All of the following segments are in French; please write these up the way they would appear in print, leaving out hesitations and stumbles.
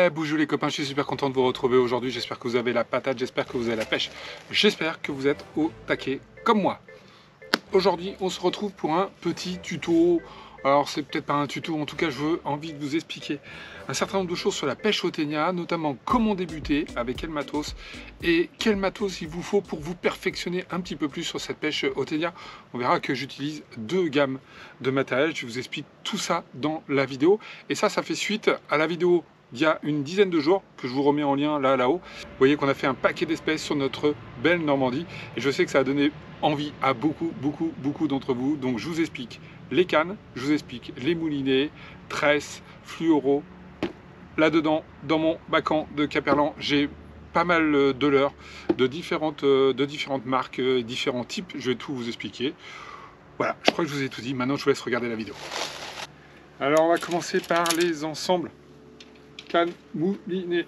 Ouais, bonjour les copains, je suis super content de vous retrouver aujourd'hui. J'espère que vous avez la patate, j'espère que vous avez la pêche. J'espère que vous êtes au taquet comme moi. Aujourd'hui, on se retrouve pour un petit tuto. Alors, c'est peut-être pas un tuto, en tout cas, envie de vous expliquer un certain nombre de choses sur la pêche au ténia, notamment comment débuter, avec quel matos, et quel matos il vous faut pour vous perfectionner un petit peu plus sur cette pêche au ténia. On verra que j'utilise deux gammes de matériel. Je vous explique tout ça dans la vidéo. Et ça fait suite à la vidéo d'il y a une dizaine de jours, que je vous remets en lien là-haut. Vous voyez qu'on a fait un paquet d'espèces sur notre belle Normandie. Et je sais que ça a donné envie à beaucoup d'entre vous. Donc je vous explique les cannes, je vous explique les moulinets, tresses, fluoro. Là-dedans, dans mon bacan de Caperlan, j'ai pas mal de leurres de différentes marques, différents types. Je vais tout vous expliquer. Voilà, je crois que je vous ai tout dit. Maintenant, je vous laisse regarder la vidéo. Alors, on va commencer par les ensembles cannes moulinées,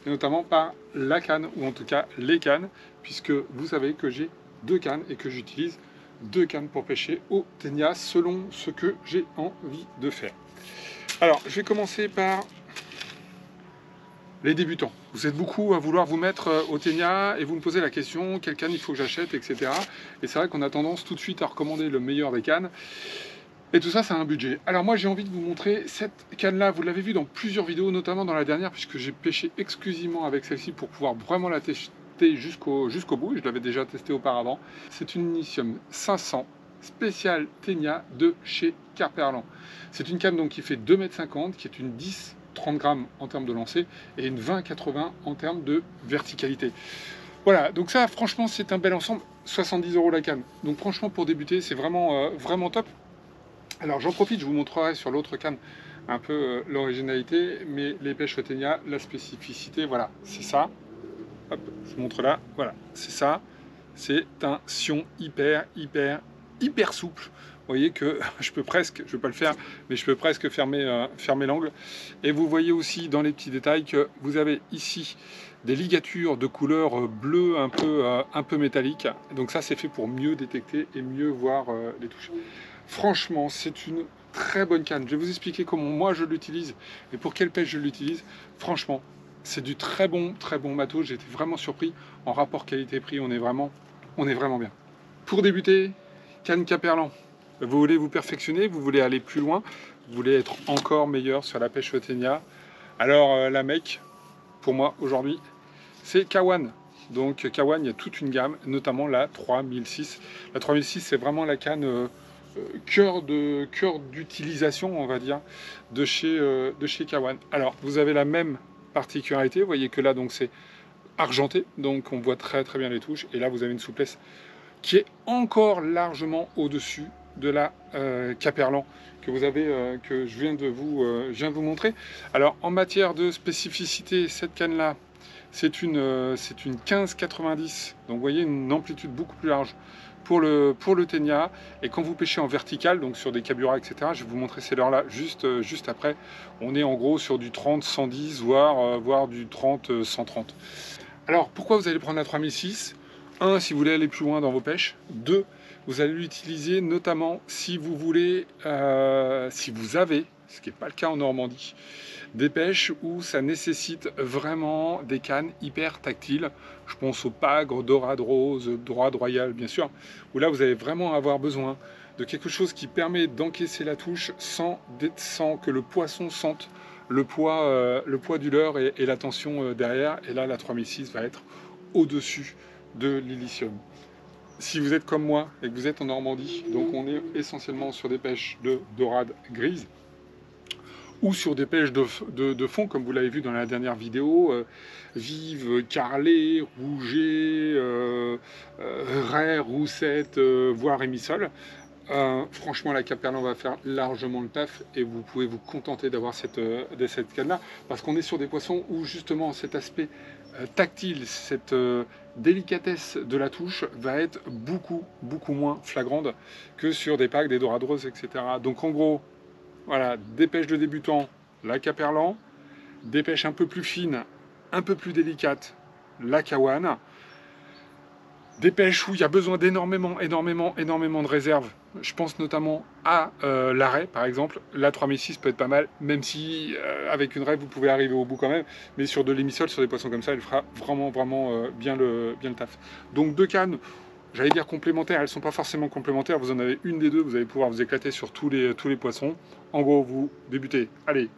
et notamment par la canne, ou en tout cas les cannes, puisque vous savez que j'ai deux cannes et que j'utilise deux cannes pour pêcher au ténia selon ce que j'ai envie de faire. Alors, je vais commencer par les débutants. Vous êtes beaucoup à vouloir vous mettre au ténia et vous me posez la question, quelle canne il faut que j'achète, etc. Et c'est vrai qu'on a tendance tout de suite à recommander le meilleur des cannes. Et tout ça, c'est un budget. Alors moi, j'ai envie de vous montrer cette canne-là. Vous l'avez vu dans plusieurs vidéos, notamment dans la dernière, puisque j'ai pêché exclusivement avec celle-ci pour pouvoir vraiment la tester jusqu'au bout. Je l'avais déjà testé auparavant. C'est une Initium 500 spéciale ténia de chez Caperlan. C'est une canne donc qui fait 2,50 m, qui est une 10-30 grammes en termes de lancer et une 20-80 en termes de verticalité. Voilà, donc ça, franchement, c'est un bel ensemble. 70 € la canne. Donc franchement, pour débuter, c'est vraiment, vraiment top. Alors j'en profite, je vous montrerai sur l'autre canne un peu l'originalité, mais les pêches au ténia, la spécificité, voilà, c'est ça. Hop, je vous montre là, voilà, c'est ça. C'est un sion hyper souple. Vous voyez que je peux presque, je ne vais pas le faire, mais je peux presque fermer l'angle. Et vous voyez aussi dans les petits détails que vous avez ici des ligatures de couleur bleue un peu métallique. Donc ça, c'est fait pour mieux détecter et mieux voir les touches. Franchement, c'est une très bonne canne. Je vais vous expliquer comment moi je l'utilise et pour quelle pêche je l'utilise. Franchement, c'est du très bon matos. J'ai été vraiment surpris en rapport qualité-prix. On est vraiment bien. Pour débuter, canne Caperlan. Vous voulez vous perfectionner, vous voulez aller plus loin, vous voulez être encore meilleur sur la pêche au ténia. Alors la mec, pour moi aujourd'hui, c'est Kawan. Donc Kawan, il y a toute une gamme, notamment la 3006. La 3006, c'est vraiment la canne cœur d'utilisation, on va dire, de chez Kawan. Alors, vous avez la même particularité, vous voyez que là, donc c'est argenté, donc on voit très bien les touches, et là, vous avez une souplesse qui est encore largement au-dessus de la Caperlan que vous avez, que je viens de vous montrer. Alors, en matière de spécificité, cette canne-là, c'est une 15-90, donc vous voyez une amplitude beaucoup plus large pour le ténia. Et quand vous pêchez en vertical, donc sur des caburas, etc., je vais vous montrer ces leurres là juste après, on est en gros sur du 30-110, voire du 30-130. Alors pourquoi vous allez prendre la 3006? 1, si vous voulez aller plus loin dans vos pêches. 2, vous allez l'utiliser notamment si vous voulez, si vous avez, ce qui n'est pas le cas en Normandie, des pêches où ça nécessite vraiment des cannes hyper tactiles. Je pense au pagre, dorade rose, dorade royale bien sûr, où là vous allez vraiment avoir besoin de quelque chose qui permet d'encaisser la touche sans que le poisson sente le poids du leurre et la tension derrière. Et là la 3006 va être au-dessus de l'Ilicium. Si vous êtes comme moi et que vous êtes en Normandie, donc on est essentiellement sur des pêches de dorade grise, ou sur des pêches de fond, comme vous l'avez vu dans la dernière vidéo, vive, carrelée, rouget, raie, roussette, voire émissol. Franchement, la Caperlan va faire largement le taf et vous pouvez vous contenter d'avoir cette canne-là, parce qu'on est sur des poissons où justement cet aspect tactile, cette délicatesse de la touche va être beaucoup moins flagrante que sur des packs, des dorades roses, etc. Donc en gros, voilà, des pêches de débutants, la Caperlan, des pêches un peu plus fines, un peu plus délicates, la Kawan. Des pêches où il y a besoin d'énormément de réserves. Je pense notamment à l'arrêt, par exemple. La 3006 peut être pas mal, même si avec une raie, vous pouvez arriver au bout quand même. Mais sur de l'émissol, sur des poissons comme ça, elle fera vraiment bien le taf. Donc 2 cannes, j'allais dire complémentaires, elles ne sont pas forcément complémentaires. Vous en avez une des deux, vous allez pouvoir vous éclater sur tous les poissons. En gros, vous débutez, allez,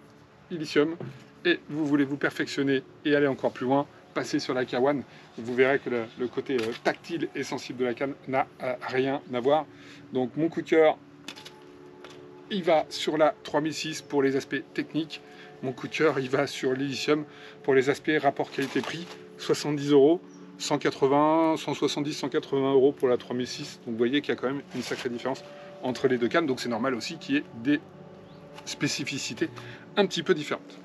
Ilicium, et vous voulez vous perfectionner et aller encore plus loin, passer sur la K1, vous verrez que le côté tactile et sensible de la canne n'a rien à voir. Donc mon coup de cœur, il va sur la 3006 pour les aspects techniques. Mon coup de cœur, il va sur l'Ilicium pour les aspects rapport qualité-prix. 70 €, 180, 170, 180 € pour la 3006. Donc vous voyez qu'il y a quand même une sacrée différence entre les deux cannes. Donc c'est normal aussi qu'il y ait des spécificités un petit peu différentes.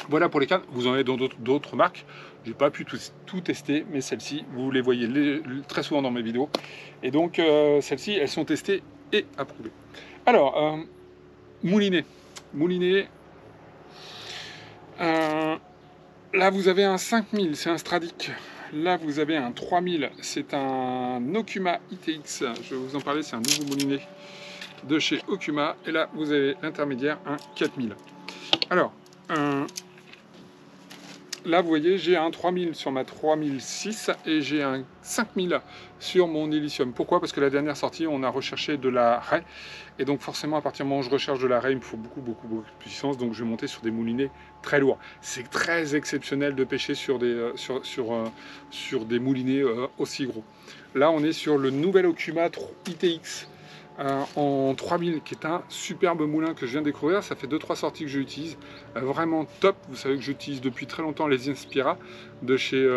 Voilà pour les cannes. Vous en avez dans d'autres marques. J'ai pas pu tout tester, mais celles-ci, vous les voyez très souvent dans mes vidéos. Et donc, celles-ci, elles sont testées et approuvées. Alors, moulinet. Moulinet. Là, vous avez un 5000, c'est un Stradic. Là, vous avez un 3000, c'est un Okuma ITX. Je vais vous en parler, c'est un nouveau moulinet de chez Okuma. Et là, vous avez l'intermédiaire, un 4000. Alors, là, vous voyez, j'ai un 3000 sur ma 3006 et j'ai un 5000 sur mon Ilicium. Pourquoi? Parce que la dernière sortie, on a recherché de la raie. Et donc, forcément, à partir du moment où je recherche de la raie, il me faut beaucoup de puissance. Donc, je vais monter sur des moulinets très lourds. C'est très exceptionnel de pêcher sur des moulinets aussi gros. Là, on est sur le nouvel Okuma ITX. En 3000, qui est un superbe moulin que je viens de découvrir. Ça fait 2-3 sorties que j'utilise, vraiment top. Vous savez que j'utilise depuis très longtemps les Inspira de chez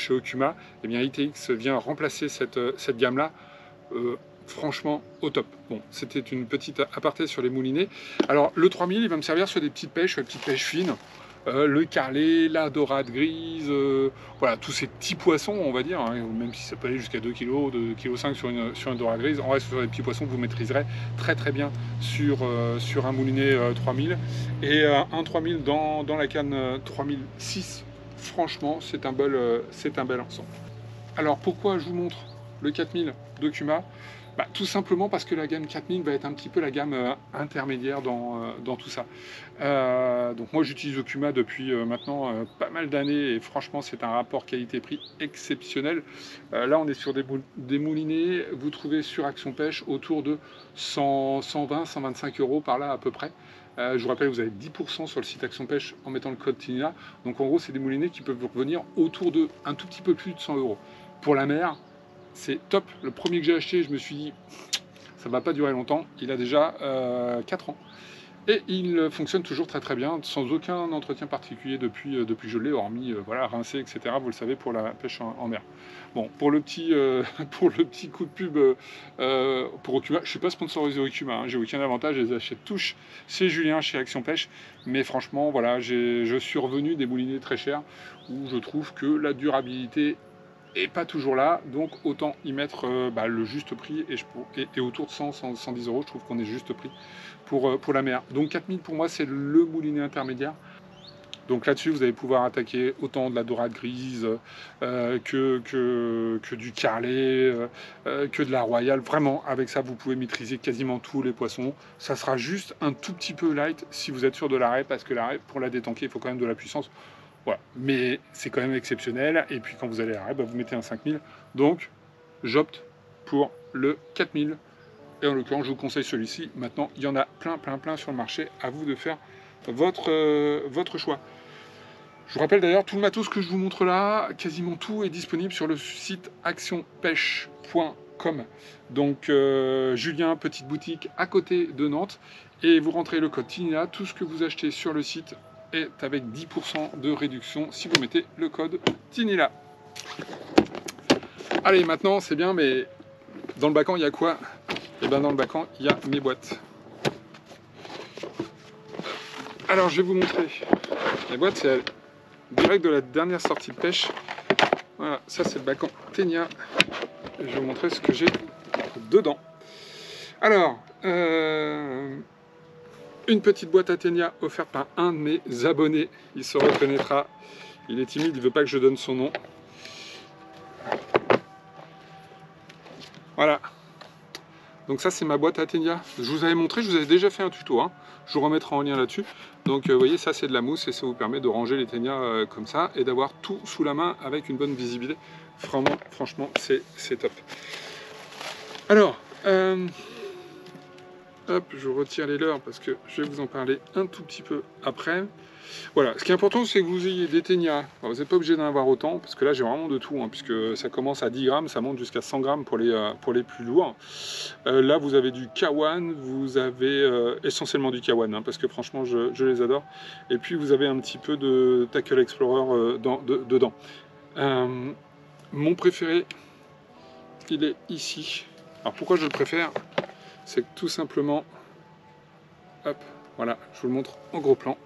Okuma. Et bien ITX vient remplacer cette gamme là, franchement au top. Bon, c'était une petite aparté sur les moulinets. Alors le 3000, il va me servir sur des petites pêches fines. Le carlet, la dorade grise, voilà, tous ces petits poissons, on va dire, hein, même si ça peut aller jusqu'à 2 kg, 2,5 kg sur une dorade grise, on reste sur des petits poissons que vous maîtriserez très bien sur un moulinet 3000. Et un 3000 dans la canne 3006, franchement, c'est un bel ensemble. Alors pourquoi je vous montre le 4000 d'Okuma? Tout simplement parce que la gamme 4000 va être un petit peu la gamme intermédiaire dans tout ça. Donc moi j'utilise Okuma depuis maintenant pas mal d'années et franchement c'est un rapport qualité-prix exceptionnel. Là on est sur des moulinets, vous trouvez sur Action Pêche autour de 120, 125 € par là à peu près. Je vous rappelle, vous avez 10% sur le site Action Pêche en mettant le code TINILA. Donc en gros c'est des moulinets qui peuvent vous revenir autour de un tout petit peu plus de 100 €. Pour la mer, c'est top. Le premier que j'ai acheté, je me suis dit, ça ne va pas durer longtemps. Il a déjà 4 ans. Et il fonctionne toujours très bien, sans aucun entretien particulier depuis que je l'ai, hormis voilà, rincer, etc. Vous le savez, pour la pêche en mer. Bon, pour le petit coup de pub pour Okuma, je ne suis pas sponsorisé Okuma, hein, j'ai aucun avantage, je les achète tous chez Julien, chez Action Pêche. Mais franchement, voilà, je suis revenu des moulinets très chers, où je trouve que la durabilité et pas toujours là, donc autant y mettre le juste prix et autour de 100, 110 €, je trouve qu'on est juste prix pour la mer. Donc 4000 pour moi c'est le moulinet intermédiaire. Donc là-dessus vous allez pouvoir attaquer autant de la dorade grise que du carlet, que de la royale. Vraiment avec ça vous pouvez maîtriser quasiment tous les poissons. Ça sera juste un tout petit peu light si vous êtes sur de l'arrêt, parce que l'arrêt pour la détanker il faut quand même de la puissance. Voilà, mais c'est quand même exceptionnel. Et puis quand vous allez à l'arrêt, vous mettez un 5000. Donc j'opte pour le 4000. Et en l'occurrence, je vous conseille celui-ci. Maintenant, il y en a plein sur le marché. À vous de faire votre choix. Je vous rappelle d'ailleurs, tout le matos que je vous montre là, quasiment tout est disponible sur le site actionpêche.com. Donc Julien, petite boutique à côté de Nantes. Et vous rentrez le code TINILA. Tout ce que vous achetez sur le site est avec 10% de réduction si vous mettez le code TINILA. Allez, maintenant c'est bien, mais dans le bacan il y a quoi? Et bien dans le bacan il y a mes boîtes. Alors je vais vous montrer. Les boîtes, c'est direct de la dernière sortie de pêche. Voilà, ça c'est le bacan Ténia. Et je vais vous montrer ce que j'ai dedans. Alors, une petite boîte à Ténia offerte par un de mes abonnés. Il se reconnaîtra. Il est timide, il ne veut pas que je donne son nom. Voilà. Donc ça c'est ma boîte à ténia. Je vous avais montré, je vous avais déjà fait un tuto, hein. Je vous remettrai en lien là-dessus. Donc vous voyez, ça c'est de la mousse et ça vous permet de ranger les ténias comme ça et d'avoir tout sous la main avec une bonne visibilité. Vraiment, franchement, c'est top. Alors, hop, je retire les leurres parce que je vais vous en parler un tout petit peu après. Voilà, ce qui est important, c'est que vous ayez des ténias. Vous n'êtes pas obligé d'en avoir autant, parce que là, j'ai vraiment de tout, hein, puisque ça commence à 10 grammes, ça monte jusqu'à 100 grammes pour les plus lourds. Là, vous avez du Kawan, vous avez essentiellement du Kawan, hein, parce que franchement, je les adore. Et puis, vous avez un petit peu de Tackle Explorer dedans. Mon préféré, il est ici. Alors, pourquoi je le préfère? C'est que tout simplement, hop, voilà, je vous le montre en gros plan.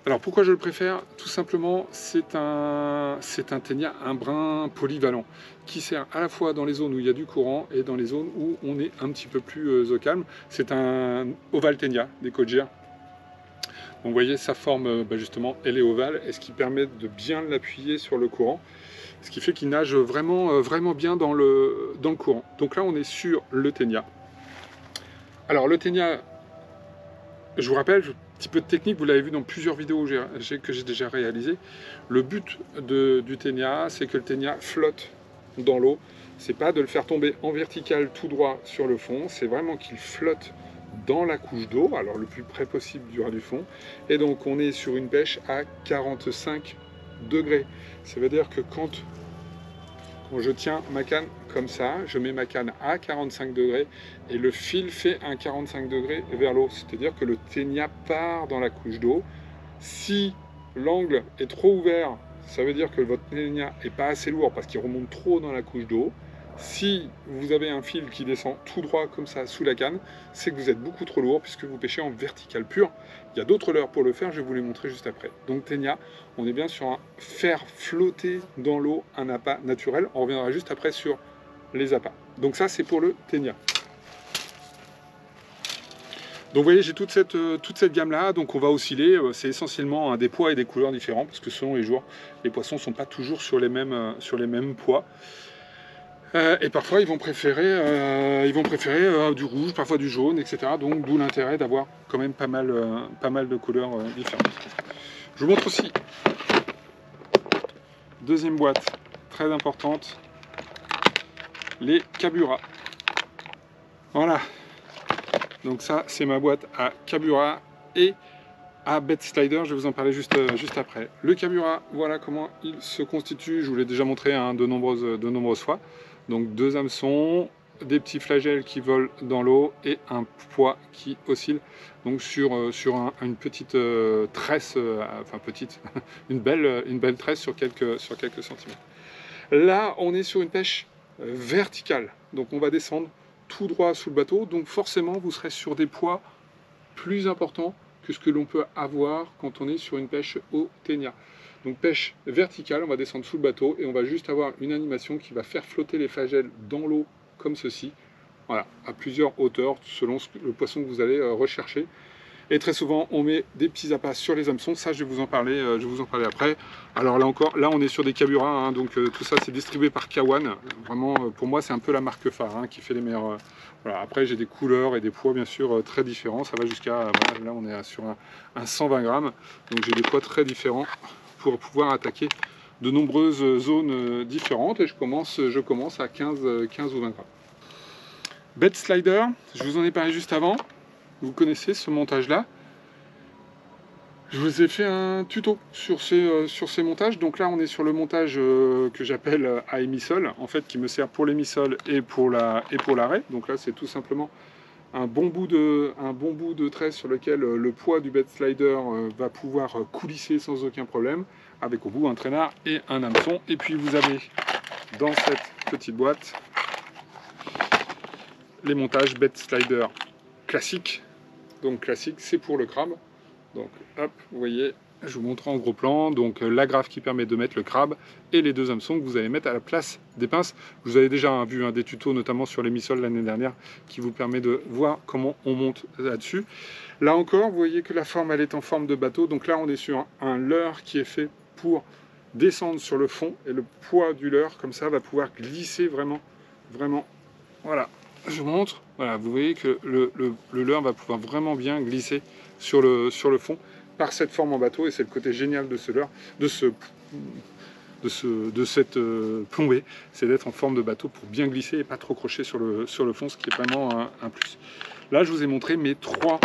Alors pourquoi je le préfère? Tout simplement, c'est un ténia, un brin polyvalent, qui sert à la fois dans les zones où il y a du courant et dans les zones où on est un petit peu plus au calme. C'est un ovale ténia des Kojir. Donc vous voyez, sa forme, justement, elle est ovale, et ce qui permet de bien l'appuyer sur le courant, ce qui fait qu'il nage vraiment, vraiment bien dans le courant. Donc là, on est sur le ténia. Alors le ténia, je vous rappelle, un petit peu de technique, vous l'avez vu dans plusieurs vidéos que j'ai déjà réalisées. Le but du ténia, c'est que le ténia flotte dans l'eau. C'est pas de le faire tomber en vertical tout droit sur le fond, c'est vraiment qu'il flotte dans la couche d'eau, alors le plus près possible du ras du fond. Et donc on est sur une pêche à 45 degrés. Ça veut dire que quand je tiens ma canne comme ça, je mets ma canne à 45 degrés et le fil fait un 45 degrés vers l'eau. C'est-à-dire que le ténia part dans la couche d'eau. Si l'angle est trop ouvert, ça veut dire que votre ténia n'est pas assez lourd parce qu'il remonte trop dans la couche d'eau. Si vous avez un fil qui descend tout droit comme ça sous la canne, c'est que vous êtes beaucoup trop lourd puisque vous pêchez en vertical pur. Il y a d'autres leurres pour le faire, je vais vous les montrer juste après. Donc ténia, on est bien sur un faire flotter dans l'eau un appât naturel. On reviendra juste après sur les appâts. Donc ça c'est pour le ténia. Donc vous voyez, j'ai toute cette gamme là, donc on va osciller, c'est essentiellement des poids et des couleurs différents, parce que selon les jours, les poissons ne sont pas toujours sur les mêmes poids. Et parfois ils vont préférer du rouge, parfois du jaune, etc. Donc d'où l'intérêt d'avoir quand même pas mal de couleurs différentes. Je vous montre aussi, deuxième boîte, très importante, les Kabura. Voilà. Donc ça, c'est ma boîte à Kabura et à Bait Slider, je vais vous en parler juste après. Le Kabura, voilà comment il se constitue, je vous l'ai déjà montré de nombreuses fois. Donc deux hameçons, des petits flagelles qui volent dans l'eau et un poids qui oscille donc sur une petite tresse, enfin petite, une belle tresse sur quelques centimètres. Là, on est sur une pêche verticale, donc on va descendre tout droit sous le bateau, donc forcément vous serez sur des poids plus importants que ce que l'on peut avoir quand on est sur une pêche au ténia. Donc pêche verticale, on va descendre sous le bateau et on va juste avoir une animation qui va faire flotter les flagelles dans l'eau comme ceci, voilà, à plusieurs hauteurs selon le poisson que vous allez rechercher. Et très souvent, on met des petits appâts sur les hameçons. Ça, je vais vous en parler, après. Alors là encore, là, on est sur des Kabura, hein, donc tout ça, c'est distribué par Kawan. Vraiment, pour moi, c'est un peu la marque phare hein, qui fait les meilleurs. Voilà. Après, j'ai des couleurs et des poids, bien sûr, très différents. Ça va jusqu'à, voilà, là, on est sur un 120 grammes. Donc, j'ai des poids très différents pour pouvoir attaquer de nombreuses zones différentes. Et je commence à 15 ou 20 grammes. Bait Slider, je vous en ai parlé juste avant. Vous connaissez ce montage-là. Je vous ai fait un tuto sur ces montages. Donc là, on est sur le montage que j'appelle à émissol, en fait, qui me sert pour l'émissol et pour l'arrêt. Donc là, c'est tout simplement un bon bout de tresse sur lequel le poids du bait slider va pouvoir coulisser sans aucun problème, avec au bout un traînard et un hameçon. Et puis vous avez dans cette petite boîte les montages bait slider classiques. Donc classique, c'est pour le crabe. Donc hop, vous voyez, je vous montre en gros plan. Donc la graffe qui permet de mettre le crabe et les deux hameçons que vous allez mettre à la place des pinces. Vous avez déjà vu des tutos, notamment sur l'émissol l'année dernière, qui vous permet de voir comment on monte là-dessus. Là encore, vous voyez que la forme, elle est en forme de bateau. Donc là, on est sur un leurre qui est fait pour descendre sur le fond et le poids du leurre, comme ça, va pouvoir glisser vraiment, vraiment. Voilà, je vous montre. Voilà, vous voyez que le leurre va pouvoir vraiment bien glisser sur le fond par cette forme en bateau, et c'est le côté génial de ce leurre, de cette plombée, c'est d'être en forme de bateau pour bien glisser et pas trop crocher sur le fond, ce qui est vraiment un plus. Là, je vous ai montré mes trois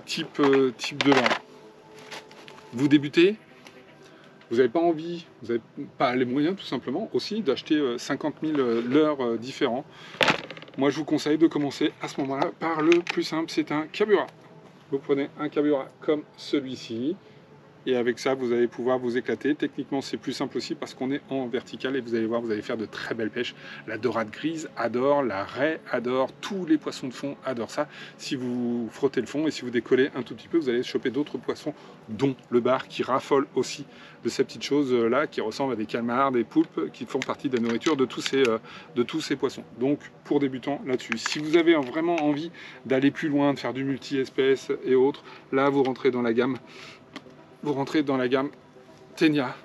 types de leurre. Vous débutez, vous n'avez pas envie, vous n'avez pas les moyens tout simplement aussi d'acheter 50 000 leurres différents. Moi, je vous conseille de commencer à ce moment-là par le plus simple, c'est un Kabura. Vous prenez un Kabura comme celui-ci, et avec ça, vous allez pouvoir vous éclater. Techniquement, c'est plus simple aussi parce qu'on est en vertical, et vous allez voir, vous allez faire de très belles pêches. La dorade grise adore, la raie adore, tous les poissons de fond adorent ça. Si vous frottez le fond et si vous décollez un tout petit peu, vous allez choper d'autres poissons, dont le bar, qui raffole aussi de ces petites choses-là, qui ressemblent à des calmars, des poulpes, qui font partie de la nourriture de tous ces poissons. Donc, pour débutants, là-dessus. Si vous avez vraiment envie d'aller plus loin, de faire du multi-espèces et autres, là, vous rentrez dans la gamme. Vous rentrez dans la gamme Ténia.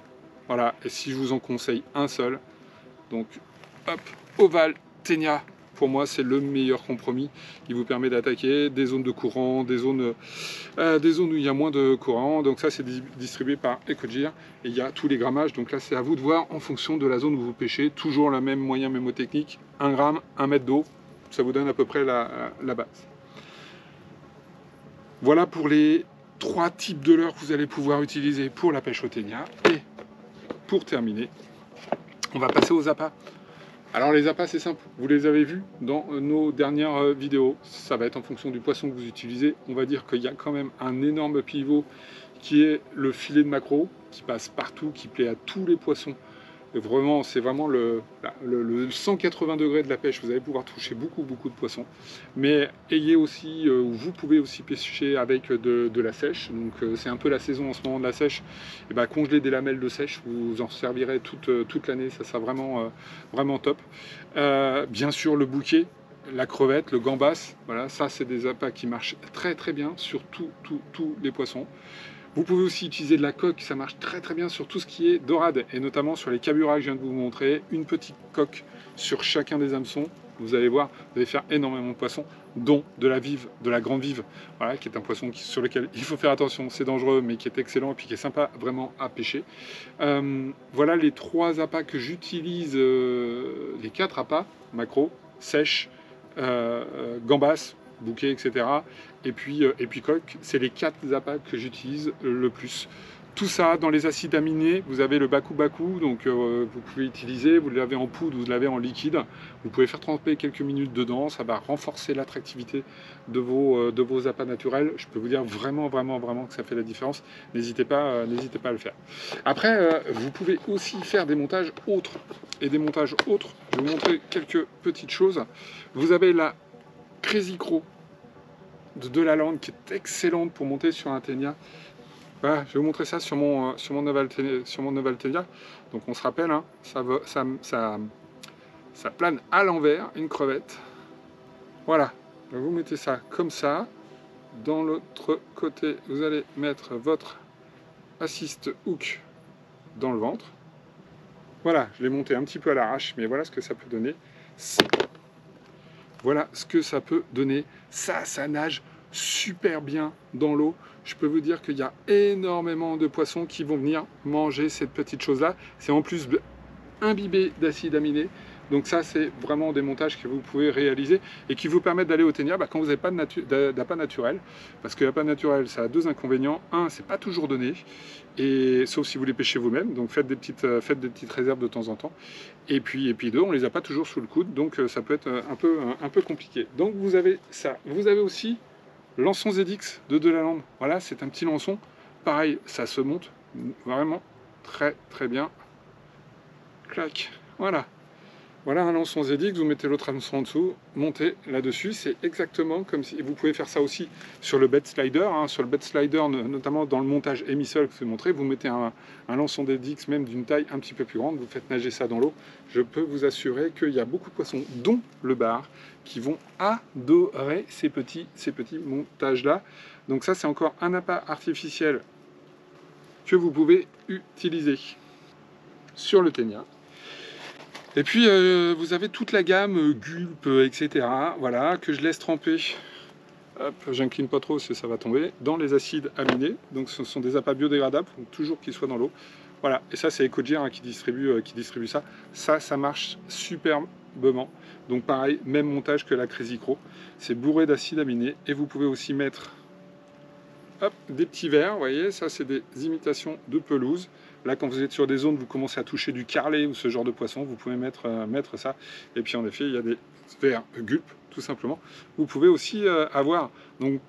Voilà, et si je vous en conseille un seul, donc hop, Oval Ténia, pour moi c'est le meilleur compromis qui vous permet d'attaquer des zones de courant, des zones où il y a moins de courant. Donc ça, c'est distribué par Ecogir, et il y a tous les grammages. Donc là, c'est à vous de voir en fonction de la zone où vous pêchez. Toujours le même moyen mémotechnique, 1 gramme, 1 mètre d'eau, ça vous donne à peu près la base. Voilà pour les 3 types de leurres que vous allez pouvoir utiliser pour la pêche au ténia. Et pour terminer, on va passer aux appâts. Alors les appâts, c'est simple, vous les avez vus dans nos dernières vidéos. Ça va être en fonction du poisson que vous utilisez. On va dire qu'il y a quand même un énorme pivot qui est le filet de maquereau, qui passe partout, qui plaît à tous les poissons. Et vraiment, c'est vraiment le 180 degrés de la pêche. Vous allez pouvoir toucher beaucoup de poissons. Mais ayez aussi, vous pouvez aussi pêcher avec de la sèche. Donc c'est un peu la saison en ce moment de la sèche. Et ben, congeler des lamelles de sèche, vous en servirez toute l'année. Ça sera vraiment top. Bien sûr, le bouquet, la crevette, le gambas. Voilà, ça c'est des appâts qui marchent très bien sur tous les poissons. Vous pouvez aussi utiliser de la coque, ça marche très bien sur tout ce qui est dorade, et notamment sur les Kabura que je viens de vous montrer. Une petite coque sur chacun des hameçons. Vous allez voir, vous allez faire énormément de poissons, dont de la vive, de la grande vive, voilà, qui est un poisson sur lequel il faut faire attention, c'est dangereux, mais qui est excellent et puis qui est sympa vraiment à pêcher. Voilà les 3 appâts que j'utilise, les 4 appâts, maquereau, sèche, gambas, bouquet, etc. Et puis coque, c'est les 4 appâts que j'utilise le plus. Tout ça dans les acides aminés, vous avez le baku, donc vous pouvez utiliser, vous l'avez en poudre, vous l'avez en liquide. Vous pouvez faire tremper quelques minutes dedans, ça va renforcer l'attractivité de vos appâts naturels. Je peux vous dire vraiment que ça fait la différence. N'hésitez pas à le faire. Après, vous pouvez aussi faire des montages autres. Et des montages autres, je vais vous montrer quelques petites choses. Vous avez la Crazy Craw de Delalande qui est excellente pour monter sur un ténia. Voilà, je vais vous montrer ça sur mon Noval Ténia. Donc on se rappelle, hein, ça plane à l'envers, une crevette. Voilà, vous mettez ça comme ça. Dans l'autre côté, vous allez mettre votre assist hook dans le ventre. Voilà, je l'ai monté un petit peu à l'arrache, mais voilà ce que ça peut donner. Voilà ce que ça peut donner. Ça nage super bien dans l'eau. Je peux vous dire qu'il y a énormément de poissons qui vont venir manger cette petite chose-là. C'est en plus imbibé d'acides aminés. Donc ça, c'est vraiment des montages que vous pouvez réaliser et qui vous permettent d'aller au ténia quand vous n'avez pas d'appât naturel. Parce que l'appât naturel, ça a 2 inconvénients. Un, c'est pas toujours donné, et sauf si vous les pêchez vous-même. Donc faites des petites réserves de temps en temps. Et puis 2, on les a pas toujours sous le coude, donc ça peut être un peu compliqué. Donc vous avez ça. Vous avez aussi l'ançon ZX de Delalande. Voilà, c'est un petit lançon. Pareil, ça se monte vraiment très bien. Clac. Voilà. Voilà un lançon ZX, vous mettez l'autre hameçon en dessous, montez là-dessus, c'est exactement comme si... Vous pouvez faire ça aussi sur le bed slider, hein, sur le bed slider, notamment dans le montage émissol que je vous ai montré, vous mettez un lançon ZX même d'une taille un petit peu plus grande, vous faites nager ça dans l'eau. Je peux vous assurer qu'il y a beaucoup de poissons, dont le bar, qui vont adorer ces petits montages-là. Donc ça, c'est encore un appât artificiel que vous pouvez utiliser. sur le ténia. Et puis vous avez toute la gamme Gulp, etc. Voilà, que je laisse tremper. Hop, j'incline pas trop parce que ça va tomber. Dans les acides aminés. Donc ce sont des appâts biodégradables, donc toujours qu'ils soient dans l'eau. Voilà, et ça c'est Ecogir hein, qui distribue ça. Ça marche superbement. Donc pareil, même montage que la Crazy Crow. C'est bourré d'acides aminés. Et vous pouvez aussi mettre hop, des petits verres, vous voyez, ça c'est des imitations de pelouse. Là, quand vous êtes sur des zones, vous commencez à toucher du carlet ou ce genre de poisson, vous pouvez mettre ça. Et puis en effet, il y a des verres Gulp, tout simplement. Vous pouvez aussi avoir donc,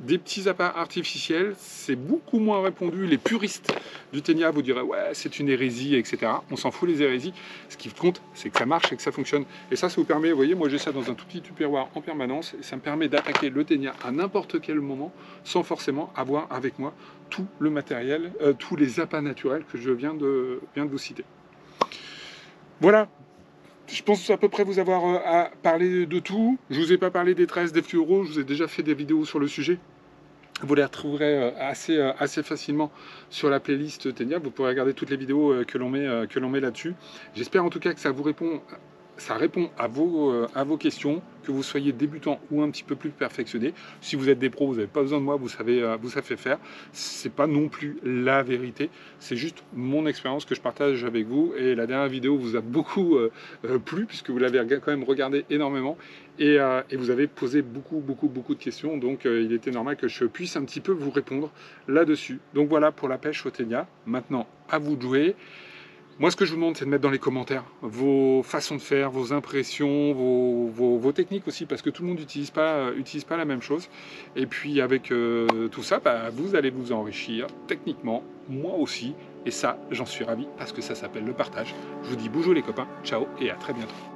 des petits appâts artificiels, c'est beaucoup moins répandu. Les puristes du ténia vous diraient ouais, c'est une hérésie, etc. On s'en fout les hérésies. Ce qui compte, c'est que ça marche et que ça fonctionne. Et ça vous permet, vous voyez, moi j'ai ça dans un tout petit tupperware en permanence. Et ça me permet d'attaquer le ténia à n'importe quel moment sans forcément avoir avec moi tout le matériel, tous les appâts naturels que je viens de vous citer. Voilà. Je pense à peu près vous avoir parlé de tout. Je ne vous ai pas parlé des tresses, des fluoros. Je vous ai déjà fait des vidéos sur le sujet. Vous les retrouverez assez facilement sur la playlist ténia. Vous pourrez regarder toutes les vidéos que l'on met là-dessus. J'espère en tout cas que ça répond à vos questions, que vous soyez débutant ou un petit peu plus perfectionné. Si vous êtes des pros, vous n'avez pas besoin de moi, vous savez faire. C'est pas non plus la vérité, c'est juste mon expérience que je partage avec vous. Et la dernière vidéo vous a beaucoup plu, puisque vous l'avez quand même regardé énormément. Et vous avez posé beaucoup de questions, donc il était normal que je puisse un petit peu vous répondre là-dessus. Donc voilà pour la pêche au ténia. Maintenant, à vous de jouer. Moi, ce que je vous demande, c'est de mettre dans les commentaires vos façons de faire, vos impressions, vos techniques aussi, parce que tout le monde n'utilise pas la même chose. Et puis, avec tout ça, bah, vous allez vous enrichir techniquement, moi aussi. Et ça, j'en suis ravi, parce que ça s'appelle le partage. Je vous dis bonjour les copains, ciao et à très bientôt.